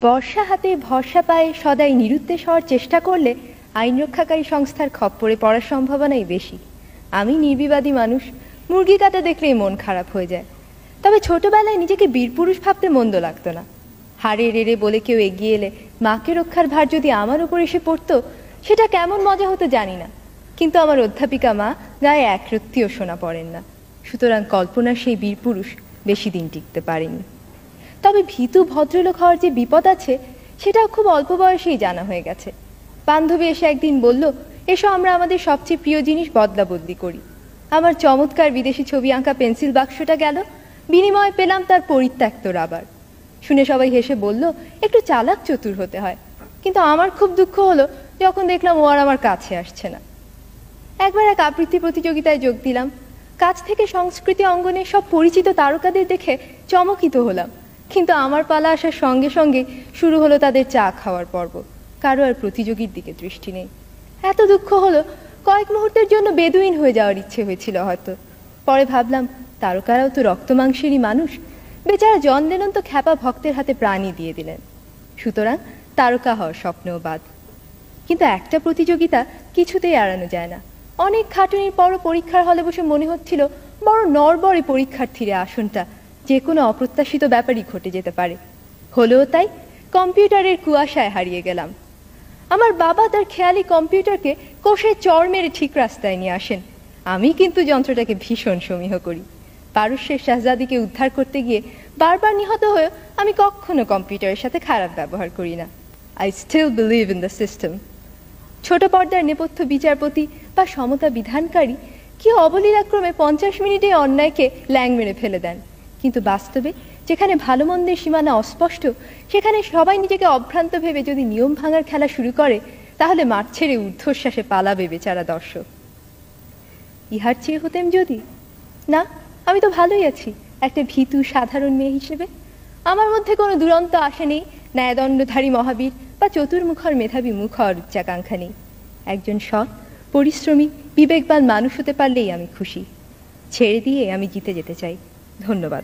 বর্ষা হাতে ভরসা পায়ে সদাই নিরুদ্দেশ হওয়ার চেষ্টা করলে আইন রক্ষাকারী সংস্থার খপ্পরে পড়ার সম্ভাবনাই বেশি। আমি নির্বিবাদী মানুষ, মুরগি কাটা দেখলেই মন খারাপ হয়ে যায়। তবে ছোটবেলায় নিজেকে বীরপুরুষ ভাবতে মন্দ লাগতো না। হারে রেড়ে বলে কেউ এগিয়ে এলে মাকে রক্ষার ভার যদি আমার উপর এসে পড়তো, সেটা কেমন মজা হতো জানি না। কিন্তু আমার অধ্যাপিকা মা গায়ে এক রত্তিও সোনা পড়েন না, সুতরাং কল্পনার সেই বীরপুরুষ বেশি দিন টিকতে পারেনি। তবে ভীতু ভদ্রলোক হওয়ার যে বিপদ আছে সেটাও খুব অল্প বয়সেই জানা হয়ে গেছে। বান্ধবী এসে একদিন বলল, এসো আমরা আমাদের সবচেয়ে প্রিয় জিনিস বদলা বদলি করি। আমার চমৎকার বিদেশি ছবি আঁকা পেন্সিল বাক্সটা গেল, বিনিময়ে পেলাম তার পরিত্যক্ত রাবার। শুনে সবাই হেসে বলল, একটু চালাক চতুর হতে হয়। কিন্তু আমার খুব দুঃখ হলো যখন দেখলাম ও আর আমার কাছে আসছে না। একবার এক আবৃত্তি প্রতিযোগিতায় যোগ দিলাম। কাছ থেকে সংস্কৃতি অঙ্গনে সব পরিচিত তারকাদের দেখে চমকিত হলাম, কিন্তু আমার পালা আসার সঙ্গে সঙ্গে শুরু হলো তাদের চা খাওয়ার পর্ব। কারো আর প্রতিযোগীর দিকে দৃষ্টি নেই। এত দুঃখ হলো, কয়েক মুহূর্তের জন্য বেদুইন হয়ে যাওয়ার ইচ্ছে হয়েছিল হয়তো। পরে ভাবলাম, তারকারাও তো রক্ত মাংসেরই মানুষ। বেচারা জন লেনন তো খ্যাপা ভক্তের হাতে প্রাণই দিয়ে দিলেন। সুতরাং তারকা হওয়ার স্বপ্নও বাদ। কিন্তু একটা প্রতিযোগিতা কিছুতেই এড়ানো যায় না। অনেক খাটুনির পরও পরীক্ষার হলে বসে মনে হচ্ছিল বড় নড়বড়ে পরীক্ষার্থীর আসনটা, যে কোনো অপ্রত্যাশিত ব্যাপারই ঘটে যেতে পারে। হলেও তাই, কম্পিউটারের কুয়াশায় হারিয়ে গেলাম। আমার বাবা তার খেয়ালি কম্পিউটারকে কষে চড় মেরে ঠিক রাস্তায় নিয়ে আসেন। আমি কিন্তু যন্ত্রটাকে ভীষণ সমীহ করি। পারস্যের শাহজাদিকে উদ্ধার করতে গিয়ে বারবার নিহত হয়েও আমি কখনো কম্পিউটারের সাথে খারাপ ব্যবহার করি না। I still believe in the system. ছোট পর্দার নেপথ্য বিচারপতি বা সমতা বিধানকারী কি অবলীলাক্রমে 50 মিনিটে অন্যায়কে ল্যাং মেরে ফেলে দেন। কিন্তু বাস্তবে যেখানে ভালো মন্দের সীমানা অস্পষ্ট, সেখানে সবাই নিজেকে অভ্রান্ত ভেবে যদি নিয়ম ভাঙার খেলা শুরু করে, তাহলে মাঠ ছেড়ে ঊর্ধ্বশ্বাসে পালাবে বেচারা দর্শক। ইহার চেয়ে হতেম যদি না, আমি তো ভালোই আছি একটা ভীতু সাধারণ মেয়ে হিসেবে। আমার মধ্যে কোনো দুরন্ত আশা নেই, ন্যায়দণ্ডধারী মহাবীর বা চতুর্মুখর মেধাবী মুখ হওয়ার উচ্চাকাঙ্ক্ষা নেই। একজন সৎ, পরিশ্রমী, বিবেকবান মানুষ হতে পারলেই আমি খুশি। ছেড়ে দিয়ে আমি জিতে যেতে চাই। ধন্যবাদ।